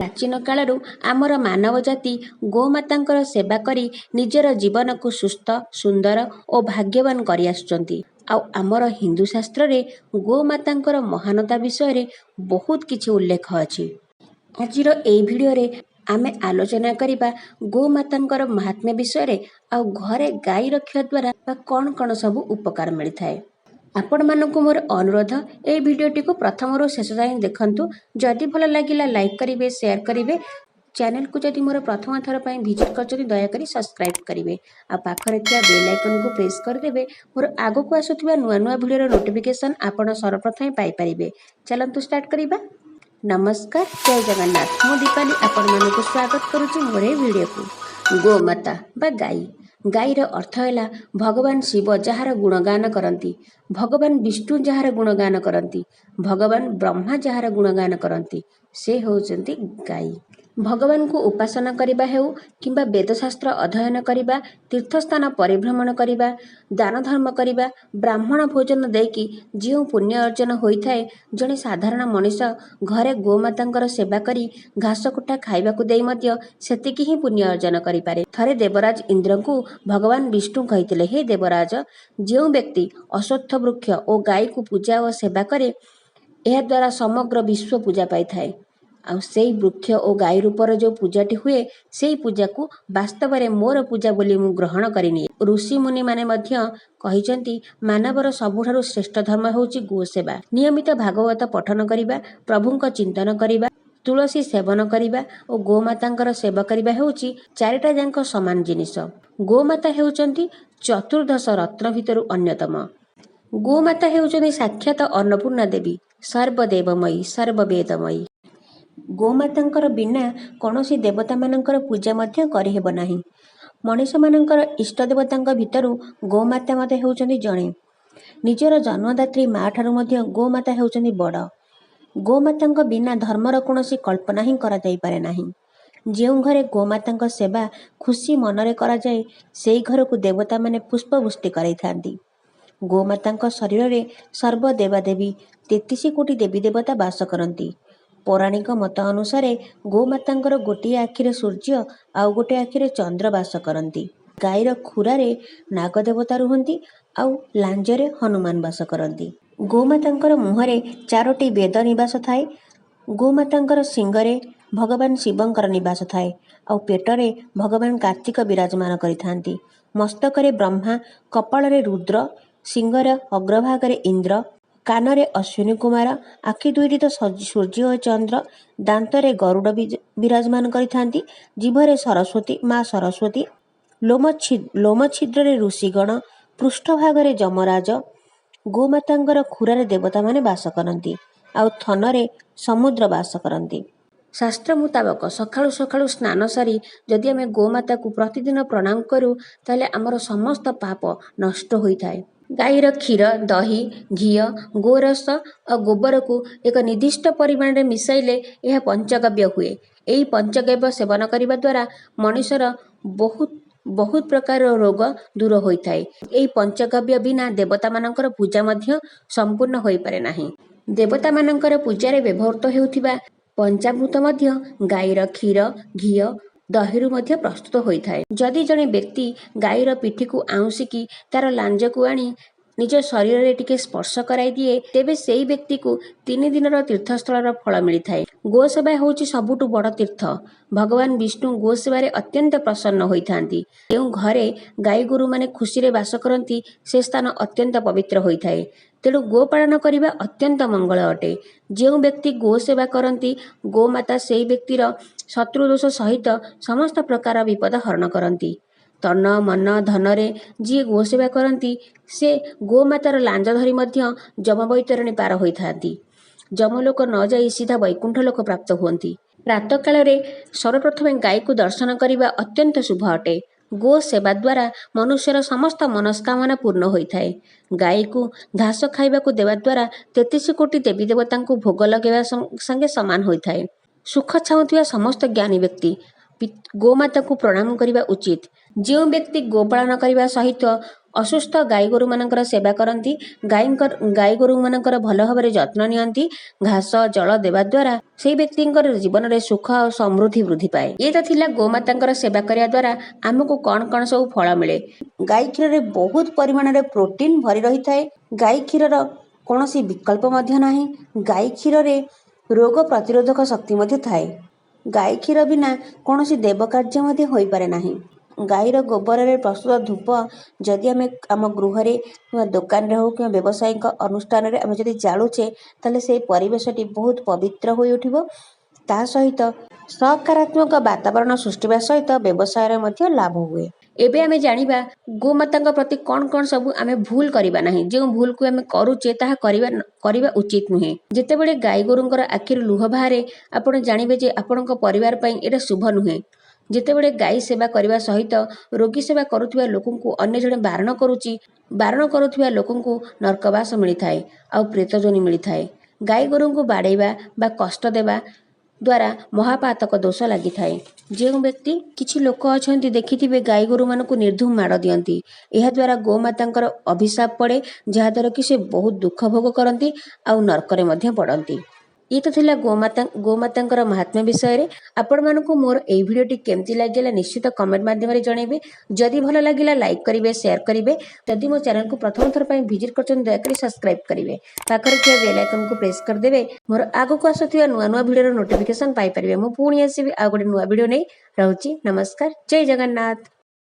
प्राचीन कालरू आमर मानव जाति गोमातांकर सेवा करी निजर जीवन को सुस्थ सुंदर और भाग्यवान करी आसुचंती। आमर हिंदू शास्त्र रे गोमातांकर महानता विषय रे बहुत किछि उल्लेख अछि। आजिर एई भिडियो रे आमे आलोचना करिबा गोमातांकर महात्म्य विषय रे आ घरे गाय रखिया द्वारा कौन कौन सब उपकार मिली थाए। आपण मानकु मोर अनुरोध ए भिडियोटी को प्रथम रो शेष जाए देखंतु। जदि भल लागिला लाइक करिवे शेयर करिवे। चैनल को जदि मोर प्रथम थर पई विजिट करछथि दया करी सब्सक्राइब करिवे आ पाखरे थिया बेल आइकन को प्रेस कर देबे। मोर आगो को आसुथिबा नुवा नुवा भिडियो रो नोटिफिकेशन आपण सर्वप्रथम पाई परिबे। चलंतु स्टार्ट करिबा। नमस्कार, जय जगन्नाथ। मु दीपाली आपण मानकु स्वागत करूची मोर ए भिडियो को। गोमाता बा गाई। गाईर अर्थ है भगवान शिव जार गुणगान करती, भगवान विष्णु जार गुणगान करती, भगवान ब्रह्मा जार गुणगान करती, से होचंती गाई। भगवान को उपासना करिबा हेउ किंबा वेदशास्त्र अध्ययन करिबा, तीर्थस्थान परिभ्रमण करिबा, दान धर्म करिबा, ब्राह्मण भोजन देकी जो पुण्य अर्जन होइथाए, जणे साधारण मनीष घरे गोमातांकर सेवा करी घास कुटा खाइबाकू देई मध्य सेतिकी ही पुण्य अर्जन करि पारे। थरे देवराज इंद्र को भगवान विष्णु कहिथिले, हे देवराज, जो व्यक्ति अश्वत्थ वृक्ष और गाय को पूजा और सेवा करे, एहा द्वारा समग्र विश्व पूजा पाई थाए। आ सेई वृक्ष और गाय रूपर जो पूजाटी हुए, सेई पूजा को वास्तव में मोर पूजा बोली मु ग्रहण करिनी। ऋषि मुनि माने मध्य कहिचंती मानवर सबुठारु श्रेष्ठ धर्म होउची गो सेवा। नियमित भागवत पठन करिबा, प्रभुंक चिंतन करिबा, तुलसी सेवन करिबा और गोमातांकर सेवा करिबा हेउची चारिटा जांक समान जिनिस। गोमाता हेउचंती चतुर्दश रत्न भितरु अन्यतम। गोमाता हेउचंती साक्षात अन्नपूर्णा देवी, सर्वदेवमयी, सर्ववेदमयी। गोमातांकर बिना कौनसी देवता मानकर पूजा मध्य करि हेब नाही। मनीष मानकर इष्ट देवतांक भितरु गोमाता मते हेउचंती जणे। निजर जन्मदात्री माँ ठारु मध्य गोमाता हेउचंती बड़। गोमातांक बिना धर्मर कौनसी कल्पना ही करा जाई पारे नाही। जेउ घरे गोमातांक सेवा खुशी मनरे करा जाए, सेई घर को देवता माने पुष्पवृष्टि कराई थांती। गोमातांक शरीर रे सर्व देवादेवी 33 कोटी देवी देवता वास करती। पौराणिक मत अनुसार गोमातांकर गोटे आखिरे सूर्य आउ गोटे आखिरे चंद्र वास करती। गाईर खुरारे नागदेवता रुहंती आउ लांजरे हनुमान वास करती। गोमातांकर मुहरे 4टी वेद निवास थाए। गोमातांकर सिंगरे भगवान शिवंकर निवास थाए आउ पेटरे भगवान कार्तिक विराजमान करिथांती। मस्तकरे ब्रह्मा, कपाଳରେ रुद्र, सिंगर अग्रभागरे इंद्र, कानरे अश्विनी कुमार, आखि दुईटी तो सूर्य और चंद्र, दांतरे गरुड़ विराजमान करिथांती, जीभरे सरस्वती माँ सरस्वती, लोम छिद्रे ऋषिगण, पृष्ठभागरे यमराज। गोमातांकर खुरारे देवता माने वास करती आउ थनरे समुद्र वास करती। शास्त्र मुताबक सकाळु सकाळु स्नान सारी जदि आमे गोमाता को प्रतिदिन प्रणाम करूँ ताले आमर समस्त पाप नष्ट होइथाए। गाईर क्षीर, दही, घी, गोरस और गोबर को एक निर्दिष्ट परिमाण में मिसाइले यह पंचगव्य हुए। यही पंचगव्य सेवन करने द्वारा मनुष्यर बहुत प्रकार रोग दूर होता है। यही पंचगव्य बिना देवता मानकर पूजा मध्य संपूर्ण हो पारे नाही। देवता मानकर पूजारे व्यवहृत हेउथिबा पंचामृत मध्य गाईर क्षीर, घी, दही मध्य प्रस्तुत होता है। जदि जड़े व्यक्ति गाईर पिठी को आउंसिकी तार लांज को आनी निज शरीर रे टिके स्पर्श कराई दिए, तेबे सेई व्यक्ति को 3 दिन तीर्थस्थल फल मिलता है। गोसेवा होउची सबुठु बड़ तीर्थ। भगवान विष्णु गोसेवा अत्यंत प्रसन्न होइथांती। जो घरे गाई गोरु माने खुशी रे वास करती, से स्थान अत्यंत पवित्र होइथाए। तेणु गोपालन करने अत्यंत मंगल अटे। जो व्यक्ति गोसेवा करती, गोमाता से व्यक्तिर शत्रुदोष सहित समस्त प्रकार विपद हरण करती। तन मन धनरे जी गोसेवा करती, से गोमातार लांज धरी मध्य जम बैतरणी पार होइथांती। जमलोक न जाई सीधा वैकुंठ लोक प्राप्त हुअंती। प्रातः काल सर्वप्रथम गाय को दर्शन करने अत्यंत शुभ अटे। गो सेवा द्वारा मनुष्यर समस्त मनस्कामना पूर्ण होता है। गाय को घास खाइबा को देवा द्वारा 33 कोटी देवी देवता को भोग लगेवा संगे समान होता है। सुख चाहूथिबा समस्त ज्ञानी व्यक्ति गोमाता को प्रणाम करने उचित। जो व्यक्ति गोपालन करने सहित ଅସୁସ୍ଥ ଗାଈ ଗୋରୁମାନଙ୍କର ସେବା କରନ୍ତି। ଗାଈ ଗୋରୁମାନଙ୍କର ଭଲ ଭାବରେ ଯତ୍ନ ନିଅନ୍ତି। ଘାସ ଜଳ ଦେବା ଦ୍ୱାରା ସେଇ ବ୍ୟକ୍ତିଙ୍କର ଜୀବନରେ ସୁଖ ଆଉ ସମୃଦ୍ଧି ବୃଦ୍ଧି ପାଏ। ଇଏ ତ ଥିଲା ଗୋମାତାଙ୍କର ସେବା କରିବା ଦ୍ୱାରା ଆମକୁ କ'ଣ କ'ଣ ସବୁ ଫଳ ମିଳେ। ଗାଈ କ୍ଷୀରରେ ବହୁତ ପରିମାଣରେ ପ୍ରୋଟିନ୍ ଭରି ରହିଥାଏ। ଗାଈ କ୍ଷୀରର କୌଣସି ବିକଳ୍ପ ମଧ୍ୟ ନାହିଁ। ଗାଈ କ୍ଷୀରରେ ରୋଗ ପ୍ରତିରୋଧକ ଶକ୍ତି ମଧ୍ୟ ଥାଏ। ଗାଈ କ୍ଷୀର ବିନା କୌଣସି ଦେବ କାର୍ଯ୍ୟ ମଧ୍ୟ ହୋଇପାରେ ନାହିଁ। ଗାଈର ଗୋବରରେ ପ୍ରସ୍ତୁତ ଧୂପ ଯଦି ଆମେ ଆମ ଗୃହରେ କିମ୍ବା ଦୋକାନରେ ହେଉ କିମ୍ବା ବ୍ୟବସାୟିକ ଅନୁଷ୍ଠାନରେ ଆମେ ଯଦି ଜାଳୁଛେ, ତାହେଲେ ସେଇ ପରିବେଶଟି ବହୁତ ପବିତ୍ର ହୋଇ ଉଠିବ। ତା ସହିତ ସକାରାତ୍ମକ ବାତାବରଣ ସୃଷ୍ଟି ହେବା ସହିତ ବ୍ୟବସାୟରେ ମଧ୍ୟ ଲାଭ ହୁଏ। ଏବେ ଆମେ ଜାଣିବା ଗୋମାତାଙ୍କ ପ୍ରତି କ'ଣ କ'ଣ ସବୁ ଆମେ ଭୁଲ କରିବା ନାହିଁ। ଯେଉଁ ଭୁଲକୁ ଆମେ କରୁଛେ ତାହା କରିବା ଉଚିତ ନୁହେଁ। ଯେତେବେଳେ ଗାଈ ଗୋରୁଙ୍କର ଆଖିରୁ ଲୁହ ବାହାରେ, ଆପଣ ଜାଣିବେ ଯେ ଆପଣଙ୍କ ପରିବାର ପାଇଁ ଏଇଟା ଶୁଭ ନୁହେଁ। ଯେତେବେଳେ ଗାଈ ସେବା କରିବା ସହିତ ରୋଗୀ ସେବା କରୁଥିବା ଲୋକଙ୍କୁ ଅନ୍ୟ ଜଣେ ବାରଣ କରୁଥିବା ଲୋକଙ୍କୁ ନର୍କବାସ ମିଳିଥାଏ ଆଉ ପ୍ରେତଜୋନି ମିଳିଥାଏ। ଗାଈ ଗୋରୁଙ୍କୁ ବାଡ଼େଇବା ବା କଷ୍ଟ ଦେବା ଦ୍ୱାରା ମହାପାତକ ଦୋଷ ଲାଗିଥାଏ। ଯେଉଁ ବ୍ୟକ୍ତି କିଛି ଲୋକ ଅଛନ୍ତି ଦେଖିଥିବେ ଗାଈ ଗୋରୁମାନଙ୍କୁ ନିର୍ଧୁମ ମାଡ଼ ଦିଅନ୍ତି। ଏହାଦ୍ୱାରା ଗୋମାତାଙ୍କର ଅଭିଶାପ ପଡ଼େ, ଯାହାଦ୍ୱାରା କି ସେ ବହୁତ ଦୁଃଖ ଭୋଗ କରନ୍ତି ଆଉ ନର୍କରେ ମଧ୍ୟ ପଡ଼ନ୍ତି। ଇଏ ତ ଥିଲା ଗୋମାତାଙ୍କର ମହାତ୍ମ୍ୟ ବିଷୟରେ। ଆପଣମାନଙ୍କୁ ମୋର ଏହି ଭିଡ଼ିଓଟି କେମିତି ଲାଗିଲା ନିଶ୍ଚିତ କମେଣ୍ଟ ମାଧ୍ୟମରେ ଜଣାଇବେ। ଯଦି ଭଲ ଲାଗିଲା ଲାଇକ୍ କରିବେ, ସେୟାର କରିବେ। ଯଦି ମୋ ଚ୍ୟାନେଲକୁ ପ୍ରଥମ ଥର ପାଇଁ ଭିଜିଟ୍ କରୁଛନ୍ତି ଦୟାକରି ସବସ୍କ୍ରାଇବ୍ କରିବେ। ପାଖରେ ଥିବା ବେଲ୍ ଆଇକନକୁ ପ୍ରେସ୍ କରିଦେବେ। ମୋର ଆଗକୁ ଆସୁଥିବା ନୂଆ ନୂଆ ଭିଡ଼ିଓର ନୋଟିଫିକେସନ୍ ପାଇପାରିବେ। ମୁଁ ପୁଣି ଆସିବି ଆଉ ଗୋଟେ ନୂଆ ଭିଡ଼ିଓ ନେଇ। ରହୁଛି, ନମସ୍କାର, ଜୟ ଜଗନ୍ନାଥ।